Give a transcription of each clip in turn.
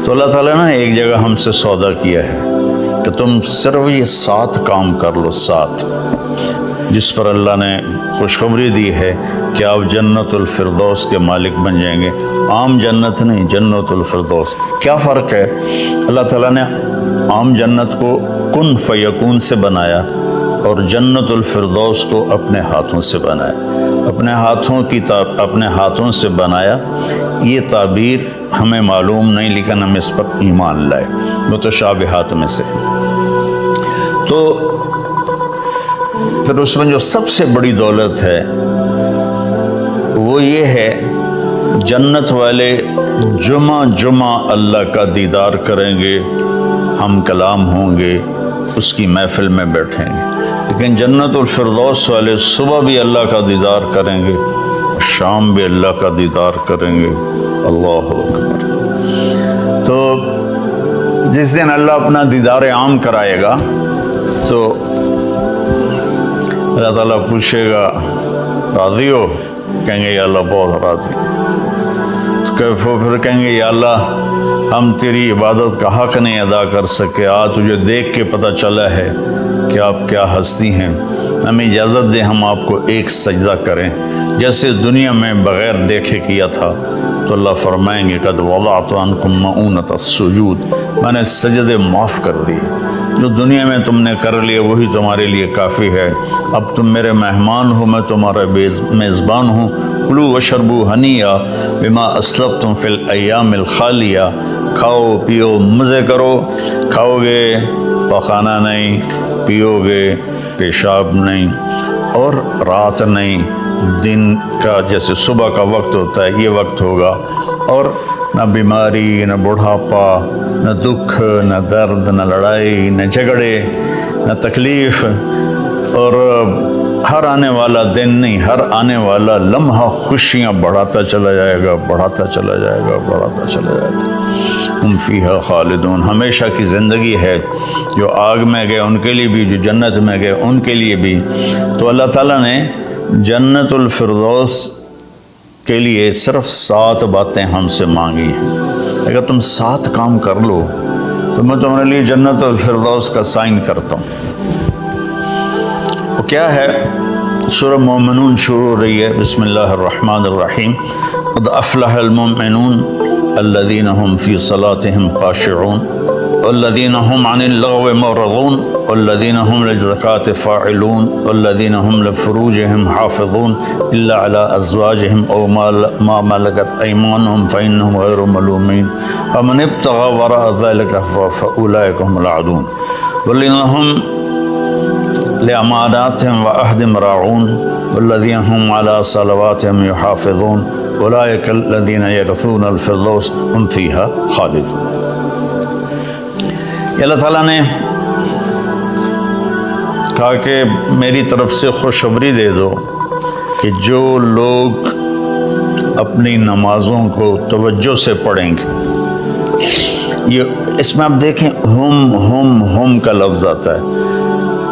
تو اللہ تعالیٰ نے ایک جگہ ہم سے سودا کیا ہے کہ تم صرف یہ 7 کام کر لو، 7، جس پر اللہ نے خوشخبری دی ہے کہ آپ جنت الفردوس کے مالک بن جائیں گے۔ عام جنت نہیں، جنت الفردوس۔ کیا فرق ہے؟ اللہ تعالیٰ نے عام جنت کو کن فیکون سے بنایا اور جنت الفردوس کو اپنے ہاتھوں سے بنایا۔ اپنے ہاتھوں سے بنایا، یہ تعبیر ہمیں معلوم نہیں، لیکن ہم اس پر ایمان لائے، متشابہات میں سے۔ تو پھر اس میں جو سب سے بڑی دولت ہے وہ یہ ہے، جنت والے جمعہ اللہ کا دیدار کریں گے، ہم کلام ہوں گے، اس کی محفل میں بیٹھیں گے۔ لیکن جنت الفردوس والے صبح بھی اللہ کا دیدار کریں گے، شام بھی اللہ کا دیدار کریں گے۔ اللہ اکبر۔ تو جس دن اللہ اپنا دیدار عام کرائے گا تو اللہ تعالیٰ پوچھے گا راضی ہو؟ کہیں گے یا اللہ بہت راضی۔ پھر کہیں گے یا اللہ ہم تیری عبادت کا حق نہیں ادا کر سکے، تجھے دیکھ کے پتہ چلا ہے کہ آپ کیا ہستی ہیں، ہمیں اجازت دیں ہم آپ کو ایک سجدہ کریں جیسے دنیا میں بغیر دیکھے کیا تھا۔ تو اللہ فرمائیں گے قد وضعت عنکم مؤونۃ السجود، میں نے سجدے معاف کر دیے، جو دنیا میں تم نے کر لیا وہی تمہارے لیے کافی ہے۔ اب تم میرے مہمان ہو، میں تمہارا میزبان ہوں۔ کلوا واشربوا ہنیئا بما اسلفتم فی الایام الخالیہ، کھاؤ پیو مزے کرو، کھاؤ گے پخانہ نہیں، پیو گے پیشاب نہیں، اور رات نہیں، دن کا جیسے صبح کا وقت ہوتا ہے یہ وقت ہوگا، اور نہ بیماری، نہ بڑھاپا، نہ دکھ، نہ درد، نہ لڑائی، نہ جھگڑے، نہ تکلیف، اور ہر آنے والا دن نہیں، ہر آنے والا لمحہ خوشیاں بڑھاتا چلا جائے گا، بڑھاتا چلا جائے گا، بڑھاتا چلا جائے گا۔ ہم فیہا خالدون، ہمیشہ کی زندگی ہے، جو آگ میں گئے ان کے لیے بھی، جو جنت میں گئے ان کے لیے بھی۔ تو اللہ تعالیٰ نے جنت الفردوس کے لیے صرف 7 باتیں ہم سے مانگی ہیں۔ اگر تم 7 کام کر لو تو میں تمہارے لیے جنت الفردوس کا سائن کرتا ہوں۔ وہ کیا ہے؟ سورہ مومنون شروع ہو رہی ہے، بسم اللہ الرحمن الرحیم۔ قد افلح المؤمنون الذین هم فی صلاتهم خاشعون والذین هم عن اللغو معرضون والذین هم للزکاة فاعلون والذین هم لفروجهم حافظون الا على ازواجهم او ما ملکت ایمانهم فانهم غیر ملومین فمن ابتغى وراء ذلك فاولئک هم العادون والذین هم لأماناتهم وعهدهم راعون والذین هم على صلواتهم يحافظون اولئک الذین یرثون الفردوس هم فیہا خالدون۔ اللہ تعالیٰ نے کہا کہ میری طرف سے خوشخبری دے دو کہ جو لوگ اپنی نمازوں کو توجہ سے پڑھیں گے، یہ اس میں آپ دیکھیں ہم کا لفظ آتا ہے۔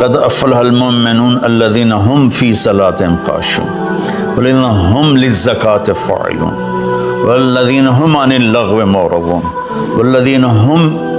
قد افلح المؤمنون الذین هم فی صلاتهم خاشعون والذین هم للزکاة فاعلون والذین هم عن اللغو معرضون والذین هم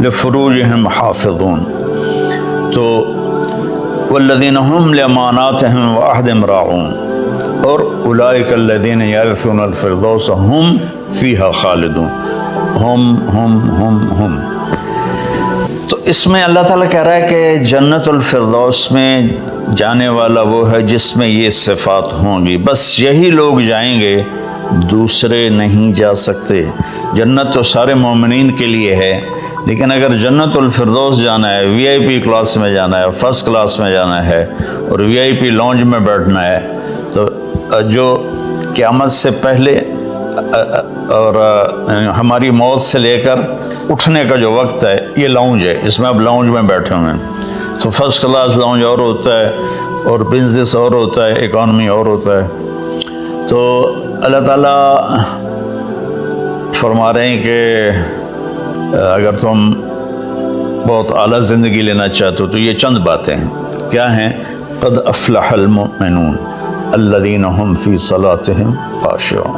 لفروجهم حافظون، تو والذین هم لأماناتهم وعهدهم راعون، اور اولئک الذین یرثون الفردوس هم فیہا خالدون۔ ہم تو اس میں اللہ تعالیٰ کہہ رہا ہے کہ جنت الفردوس میں جانے والا وہ ہے جس میں یہ صفات ہوں گی، بس یہی لوگ جائیں گے، دوسرے نہیں جا سکتے۔ جنت تو سارے مومنین کے لیے ہے، لیکن اگر جنت الفردوس جانا ہے، وی آئی پی کلاس میں جانا ہے، فرسٹ کلاس میں جانا ہے، اور وی آئی پی لانج میں بیٹھنا ہے، تو جو قیامت سے پہلے اور ہماری موت سے لے کر اٹھنے کا جو وقت ہے یہ لاؤنج ہے، اس میں اب لاؤنج میں بیٹھے ہوئے ہیں۔ تو فرسٹ کلاس لاؤنج اور ہوتا ہے، اور بزنس اور ہوتا ہے، اکانومی اور ہوتا ہے۔ تو اللہ تعالیٰ فرما رہے ہیں کہ اگر تم بہت اعلیٰ زندگی لینا چاہتے ہو تو یہ چند باتیں ہیں۔ کیا ہیں؟ قد افلح المؤمنون الذین هم فی صلاتهم خاشعون،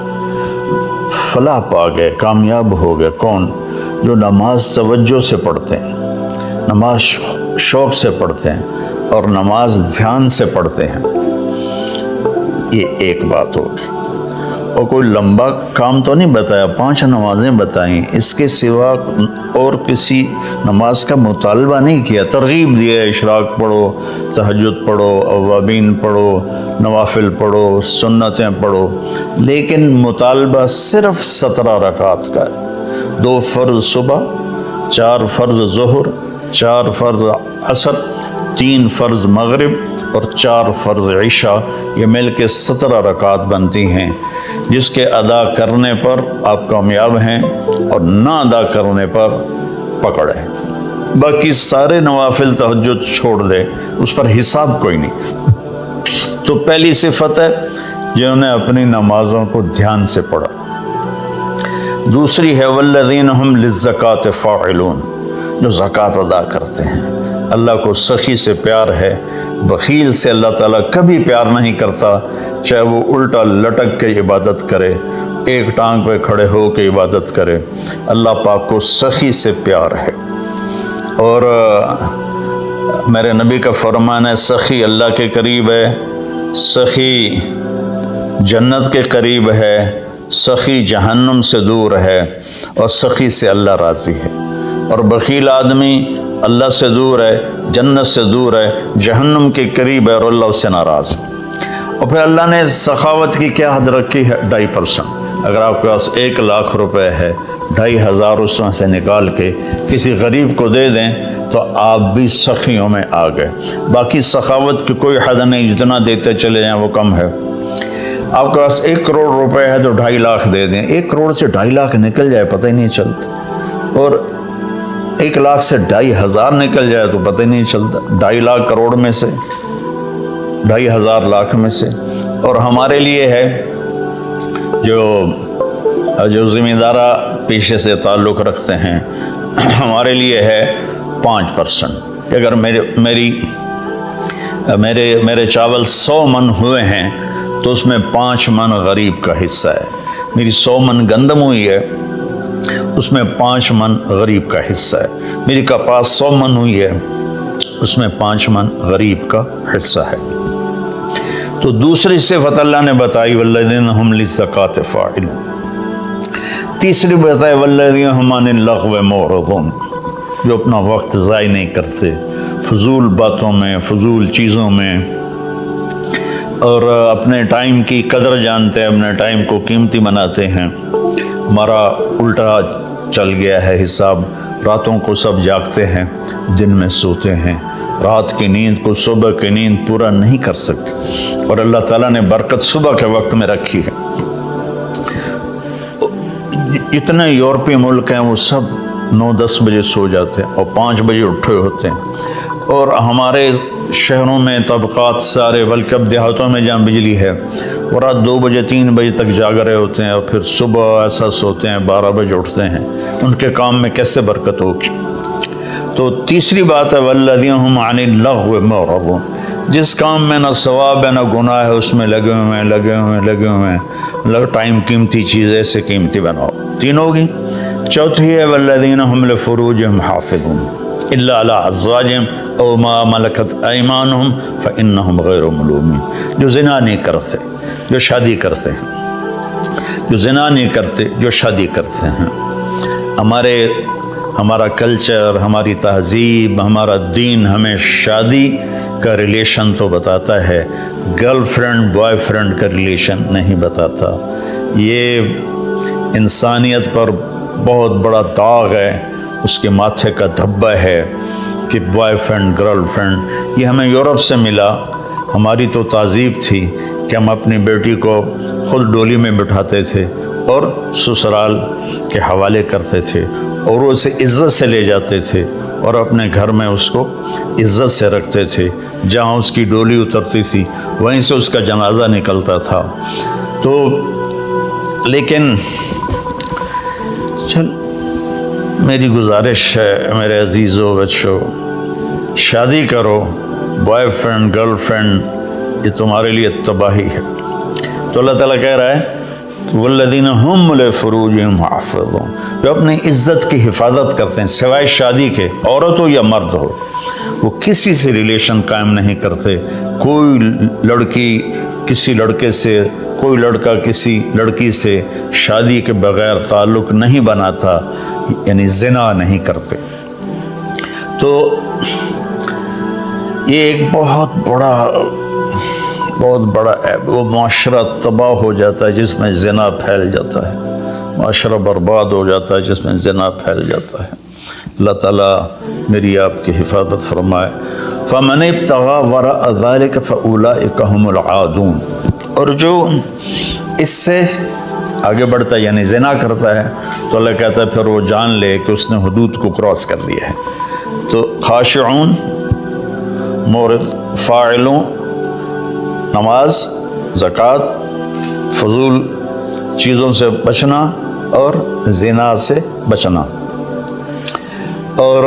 فلاح پا گئے، کامیاب ہو گئے کون؟ جو نماز توجہ سے پڑھتے ہیں، نماز شوق سے پڑھتے ہیں اور نماز دھیان سے پڑھتے ہیں، یہ ایک بات ہوگی۔ اور کوئی لمبا کام تو نہیں بتایا، 5 نمازیں بتائیں، اس کے سوا اور کسی نماز کا مطالبہ نہیں کیا، ترغیب دیا اشراق پڑھو، تہجد پڑھو، اوابین پڑھو، نوافل پڑھو، سنتیں پڑھو، لیکن مطالبہ صرف 17 رکعات کا ہے، 2 فرض صبح، 4 فرض ظہر، 4 فرض عصر، 3 فرض مغرب اور 4 فرض عشاء، یہ مل کے 17 رکعات بنتی ہیں، جس کے ادا کرنے پر آپ کامیاب ہیں اور نہ ادا کرنے پر پکڑ ہے۔ باقی سارے نوافل تہجد چھوڑ دے، اس پر حساب کوئی نہیں۔ تو پہلی صفت ہے جنہوں نے اپنی نمازوں کو دھیان سے پڑھا۔ دوسری ہے والذین ہم للزکاۃ فاعلون، جو زکوٰۃ ادا کرتے ہیں۔ اللہ کو سخی سے پیار ہے، بخیل سے اللہ تعالیٰ کبھی پیار نہیں کرتا، چاہے وہ الٹا لٹک کے عبادت کرے، ایک ٹانگ پہ کھڑے ہو کے عبادت کرے، اللہ پاک کو سخی سے پیار ہے۔ اور میرے نبی کا فرمان ہے سخی اللہ کے قریب ہے، سخی جنت کے قریب ہے، سخی جہنم سے دور ہے، اور سخی سے اللہ راضی ہے۔ اور بخیل آدمی اللہ سے دور ہے، جنت سے دور ہے، جہنم کے قریب ہے اور اللہ اس سے ناراض ہے۔ اور پھر اللہ نے سخاوت کی کیا حد رکھی ہے؟ 2.5%۔ اگر آپ کے پاس 1 لاکھ روپے ہے، 2,500 اس میں سے نکال کے کسی غریب کو دے دیں تو آپ بھی سخیوں میں آ گئے۔ باقی سخاوت کی کوئی حد نہیں، جتنا دیتے چلے جائیں وہ کم ہے۔ آپ کے پاس 1 کروڑ روپے ہے تو 2.5 لاکھ دے دیں، 1 کروڑ سے 2.5 لاکھ نکل جائے پتہ ہی نہیں چلتا، اور 1 لاکھ سے 2,500 نکل جائے تو پتہ ہی نہیں چلتا، 2.5 لاکھ کروڑ میں سے، 2,500 لاکھ میں سے۔ اور ہمارے لیے ہے جو زمیندارہ پیشے سے تعلق رکھتے ہیں، ہمارے لیے ہے 5%۔ اگر میرے چاول 100 من ہوئے ہیں تو اس میں 5 من غریب کا حصہ ہے۔ میری 100 من گندم ہوئی ہے، اس میں 5 من غریب کا حصہ ہے۔ میری کپاس 100 من ہوئی ہے، اس میں 5 من غریب کا حصہ ہے۔ تو دوسری صفت اللہ نے بتائی والذین ہم للزکاۃ فاعلون۔ تیسری بتائی والذین ہم عن اللغو معرضون، جو اپنا وقت ضائع نہیں کرتے فضول باتوں میں، فضول چیزوں میں، اور اپنے ٹائم کی قدر جانتے ہیں، اپنے ٹائم کو قیمتی بناتے ہیں۔ ہمارا الٹا چل گیا ہے حساب، راتوں کو سب جاگتے ہیں، دن میں سوتے ہیں، رات کی نیند کو صبح کی نیند پورا نہیں کر سکتے، اور اللہ تعالیٰ نے برکت صبح کے وقت میں رکھی ہے۔ اتنے یورپی ملک ہیں وہ سب 9-10 بجے سو جاتے ہیں اور 5 بجے اٹھے ہوتے ہیں، اور ہمارے شہروں میں طبقات سارے، بلکہ اب دیہاتوں میں جہاں بجلی ہے وہ رات 2 بجے 3 بجے تک جاگ رہے ہوتے ہیں، اور پھر صبح ایسا سوتے ہیں 12 بجے اٹھتے ہیں۔ ان کے کام میں کیسے برکت ہوگی؟ تو تیسری بات ہے والذین ہم عن اللغو معرضون، جس کام میں نہ ثواب ہے نہ گناہ ہے اس میں لگے ہوئے ہیں، ٹائم قیمتی چیز ایسے قیمتی بناؤ۔ 3 ہوگی۔ چوتھی ہے والذین ہم لفروجہم حافظون الا علی ازواجہم او ما ملکت ایمانہم فانہم غیر ملومین، جو زنا نہیں کرتے، جو شادی کرتے ہیں، جو زنا نہیں کرتے، جو شادی کرتے ہیں۔ ہمارا کلچر، ہماری تہذیب، ہمارا دین ہمیں شادی کا ریلیشن تو بتاتا ہے، گرل فرینڈ بوائے فرینڈ کا ریلیشن نہیں بتاتا۔ یہ انسانیت پر بہت بڑا داغ ہے، اس کے ماتھے کا دھبہ ہے کہ بوائے فرینڈ گرل فرینڈ، یہ ہمیں یورپ سے ملا۔ ہماری تو تہذیب تھی کہ ہم اپنی بیٹی کو خود ڈولی میں بٹھاتے تھے اور سسرال کے حوالے کرتے تھے، اور اسے عزت سے لے جاتے تھے اور اپنے گھر میں اس کو عزت سے رکھتے تھے۔ جہاں اس کی ڈولی اترتی تھی وہیں سے اس کا جنازہ نکلتا تھا۔ تو لیکن میری گزارش ہے میرے عزیزو بچوں، شادی کرو، بوائے فرینڈ گرل فرینڈ یہ تمہارے لیے تباہی ہے۔ تو اللہ تعالیٰ کہہ رہا ہے والذین هم لفروجہم حافظون، جو اپنی عزت کی حفاظت کرتے ہیں سوائے شادی کے، عورت ہو یا مرد ہو، وہ کسی سے ریلیشن قائم نہیں کرتے، کوئی لڑکی کسی لڑکے سے، کوئی لڑکا کسی لڑکی سے شادی کے بغیر تعلق نہیں بناتا، یعنی زنا نہیں کرتے۔ تو یہ ایک بہت بڑا وہ معاشرہ تباہ ہو جاتا ہے جس میں زنا پھیل جاتا ہے، معاشرہ برباد ہو جاتا ہے جس میں زنا پھیل جاتا ہے۔ اللہ تعالیٰ میری آپ کی حفاظت فرمائے۔ فَمَنِ ابْتَغَىٰ وَرَاءَ ذَلِكَ فَأُولَٰئِكَ هُمُ الْعَادُونَ، اور جو اس سے آگے بڑھتا ہے یعنی زنا کرتا ہے تو اللہ کہتا ہے پھر وہ جان لے کہ اس نے حدود کو کراس کر لیا ہے۔ تو خاشعون، مورد، فاعلون، نماز، زکوٰۃ، فضول چیزوں سے بچنا اور زنا سے بچنا، اور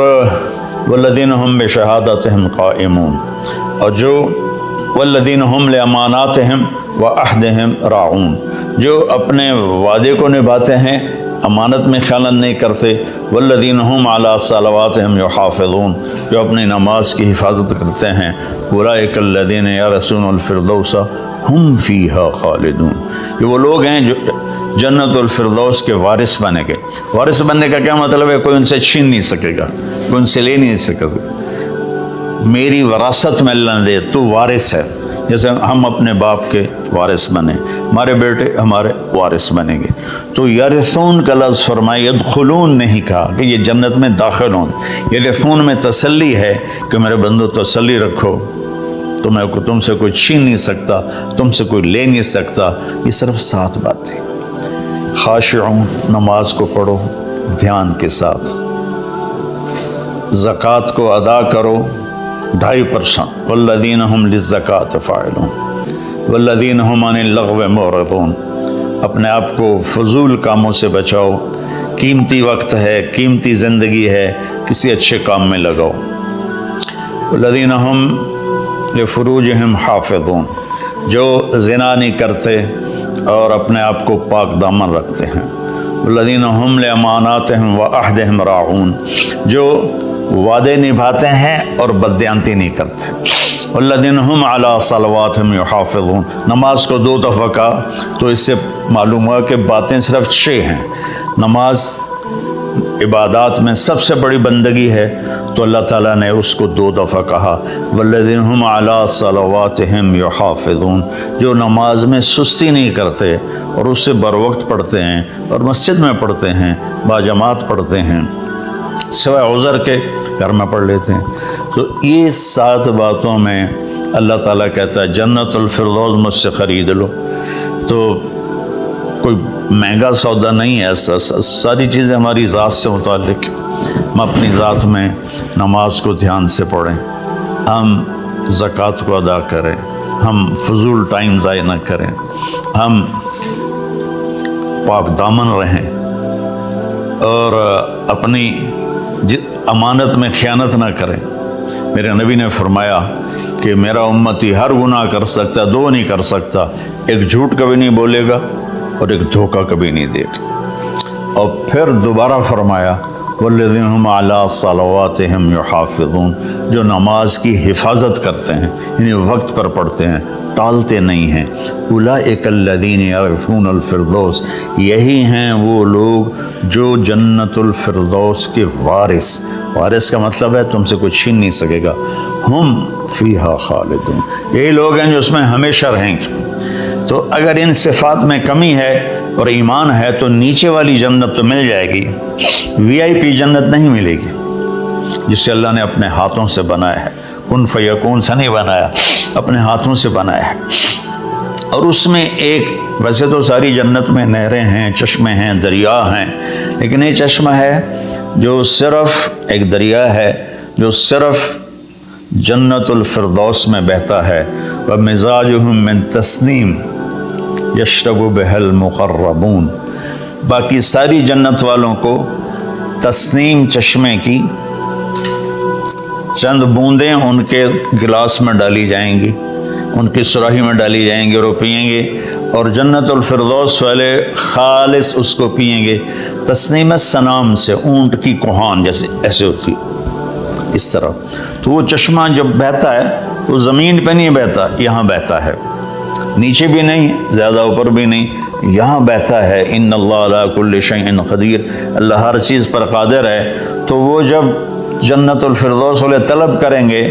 والذین هم بشہادتہم قائمون، اور جو والذین هم لاماناتہم وعہدہم راعون، جو اپنے وعدے کو نبھاتے ہیں، امانت میں خیانت نہیں کرتے، والذین هم علی صلواتہم یحافظون، جو اپنی نماز کی حفاظت کرتے ہیں، اولئک الذین یرثون الفردوس ہم فیہا خالدون، یہ وہ لوگ ہیں جو جنت الفردوس کے وارث بنے گے۔ وارث بننے کا کیا مطلب ہے؟ کوئی ان سے چھین نہیں سکے گا، کوئی ان سے لے نہیں سکے گا، میری وراثت میں اللہ نے دے، تو وارث ہے۔ جیسے ہم اپنے باپ کے وارث بنے، ہمارے بیٹے ہمارے وارث بنیں گے۔ تو یرثون کا لفظ فرمائے، یدخلون نہیں کہا کہ یہ جنت میں داخل ہوں۔ یرثون میں تسلی ہے کہ میرے بندو تسلی رکھو، تم سے کوئی چھین نہیں سکتا، تم سے کوئی لے نہیں سکتا۔ یہ صرف 7 باتیں۔ خاشعون، نماز کو پڑھو دھیان کے ساتھ، زکوٰۃ کو ادا کرو 2.5%، والذین هم للزکاۃ فاعلون، والذین هم عن اللغو معرضون، اپنے آپ کو فضول کاموں سے بچاؤ، قیمتی وقت ہے، قیمتی زندگی ہے، کسی اچھے کام میں لگاؤ۔ والذین هم لفروجہم حافظون، جو زنا نہیں کرتے اور اپنے آپ کو پاک دامن رکھتے ہیں۔ والذین هم لاماناتہم وعہدہم راعون، جو وعدے نبھاتے ہیں اور بددیانتی نہیں کرتے۔ والذین هم علی صلواتہم یحافظون، نماز کو 2 دفعہ کہا تو اس سے معلوم ہوا کہ باتیں صرف 6 ہیں۔ نماز عبادات میں سب سے بڑی بندگی ہے، تو اللہ تعالیٰ نے اس کو 2 دفعہ کہا، والذین هم علی صلواتہم یحافظون، جو نماز میں سستی نہیں کرتے اور اس سے بر وقت پڑھتے ہیں اور مسجد میں پڑھتے ہیں، باجماعت پڑھتے ہیں، سوائے عذر کے گھر میں پڑھ لیتے ہیں۔ تو یہ 7 باتوں میں اللہ تعالیٰ کہتا ہے جنت الفردوس مجھ سے خرید لو۔ تو کوئی مہنگا سودا نہیں ہے ایسا، ساری چیزیں ہماری ذات سے متعلق۔ ہم اپنی ذات میں نماز کو دھیان سے پڑھیں، ہم زکوٰۃ کو ادا کریں، ہم فضول ٹائم ضائع نہ کریں، ہم پاک دامن رہیں اور اپنی امانت میں خیانت نہ کریں۔ میرے نبی نے فرمایا کہ میرا امتی ہر گناہ کر سکتا ہے، 2 نہیں کر سکتا، ایک جھوٹ کبھی نہیں بولے گا اور ایک دھوکہ کبھی نہیں دے گا۔ اور پھر دوبارہ فرمایا والذین هم علی صلواتہم یحافظون، جو نماز کی حفاظت کرتے ہیں، یعنی وقت پر پڑھتے ہیں، ٹالتے نہیں ہیں۔ اولئک الذین یرثون الفردوس، یہی ہیں وہ لوگ جو جنت الفردوس کے وارث کا مطلب ہے تم سے کوئی چھین نہیں سکے گا، ہم فیہا خالدون، یہی لوگ ہیں جو اس میں ہمیشہ رہیں گے۔ تو اگر ان صفات میں کمی ہے اور ایمان ہے تو نیچے والی جنت تو مل جائے گی، VIP جنت نہیں ملے گی، جسے اللہ نے اپنے ہاتھوں سے بنایا ہے، کن فیکون سے نہیں بنایا، اپنے ہاتھوں سے بنایا ہے۔ اور اس میں ایک، ویسے تو ساری جنت میں نہریں ہیں، چشمے ہیں، دریا ہیں، لیکن یہ چشمہ ہے جو صرف ایک دریا ہے جو صرف جنت الفردوس میں بہتا ہے، وَمِزَاجُهُم مِّن تَسْنِيمٍ یشرب بہ المقربون، باقی ساری جنت والوں کو تسنیم چشمے کی چند بوندیں ان کے گلاس میں ڈالی جائیں گی، ان کی سراہی میں ڈالی جائیں گی اور وہ پئیں گے، اور جنت الفردوس والے خالص اس کو پئیں گے تسنیم سنام سے، اونٹ کی کوہان جیسے ایسے ہوتی اس طرح. تو وہ چشمہ جب بہتا ہے تو زمین پہ نہیں بہتا، یہاں بہتا ہے، نیچے بھی نہیں زیادہ اوپر بھی نہیں، یہاں بہتا ہے. ان اللہ علی کل شیء قدیر، اللہ ہر چیز پر قادر ہے. تو وہ جب جنت الفردوس والے طلب کریں گے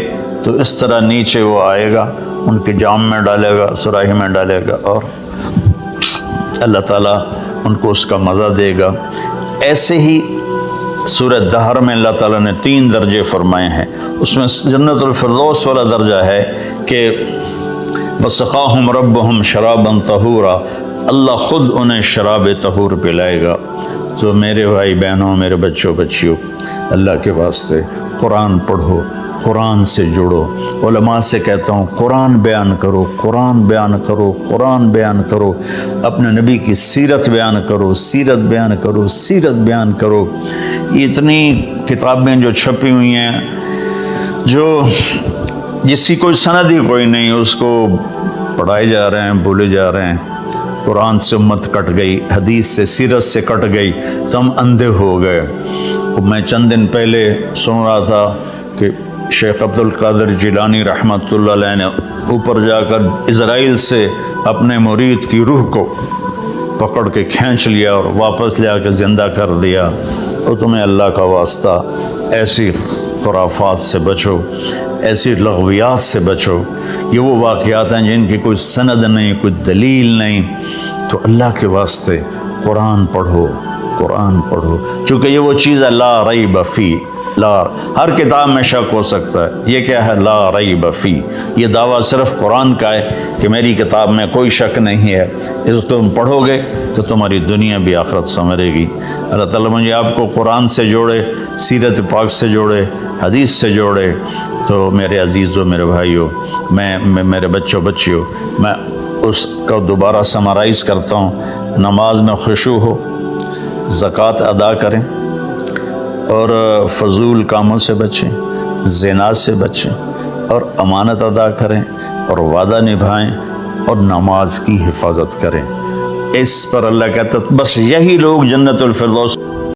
تو اس طرح نیچے وہ آئے گا، ان کے جام میں ڈالے گا، سراہی میں ڈالے گا، اور اللہ تعالیٰ ان کو اس کا مزہ دے گا. ایسے ہی سورہ دہر میں اللہ تعالیٰ نے 3 درجے فرمائے ہیں. اس میں جنت الفردوس والا درجہ ہے کہ وَسَقَاهُمْ رَبُّهُمْ شَرَابًا طَهُورًا، اللہ خود انہیں شراب طہور پلائے گا. تو میرے بھائی بہنوں، میرے بچوں بچیوں، اللہ کے واسطے قرآن پڑھو، قرآن سے جڑو. علماء سے کہتا ہوں قرآن بیان کرو، قرآن بیان کرو، قرآن بیان کرو. اپنے نبی کی سیرت بیان کرو، سیرت بیان کرو، سیرت بیان کرو. یہ اتنی کتابیں جو چھپی ہوئی ہیں، جو جس کی کوئی سند ہی کوئی نہیں، اس کو پڑھائے جا رہے ہیں، بولے جا رہے ہیں. قرآن سے امت کٹ گئی، حدیث سے، سیرت سے کٹ گئی، تو ہم اندھے ہو گئے. میں چند دن پہلے سن رہا تھا کہ شیخ عبد القادر جیلانی رحمۃ اللہ علیہ نے اوپر جا کر اسرائیل سے اپنے مرید کی روح کو پکڑ کے کھینچ لیا اور واپس لے آ کے زندہ کر دیا. اور تمہیں اللہ کا واسطہ ایسی خرافات سے بچو، ایسی لغویات سے بچو. یہ وہ واقعات ہیں جن کی کوئی سند نہیں، کوئی دلیل نہیں. تو اللہ کے واسطے قرآن پڑھو، قرآن پڑھو. چونکہ یہ وہ چیز ہے لا ریب فی، ہر کتاب میں شک ہو سکتا ہے. یہ کیا ہے؟ لا ریب فی. یہ دعویٰ صرف قرآن کا ہے کہ میری کتاب میں کوئی شک نہیں ہے. اس کو تم پڑھو گے تو تمہاری دنیا بھی آخرت سنورے گی. اللہ تعالیٰ مجھے آپ کو قرآن سے جوڑے، سیرت پاک سے جوڑے، حدیث سے جوڑے. تو میرے عزیزوں، میرے بھائیوں، میرے بچوں بچیوں، میں اس کو دوبارہ سمرائز کرتا ہوں. نماز میں خشوع ہو، زکوٰۃ ادا کریں، اور فضول کاموں سے بچیں، زنا سے بچیں، اور امانت ادا کریں، اور وعدہ نبھائیں، اور نماز کی حفاظت کریں. اس پر اللہ کہتا ہے بس یہی لوگ جنت الفردوس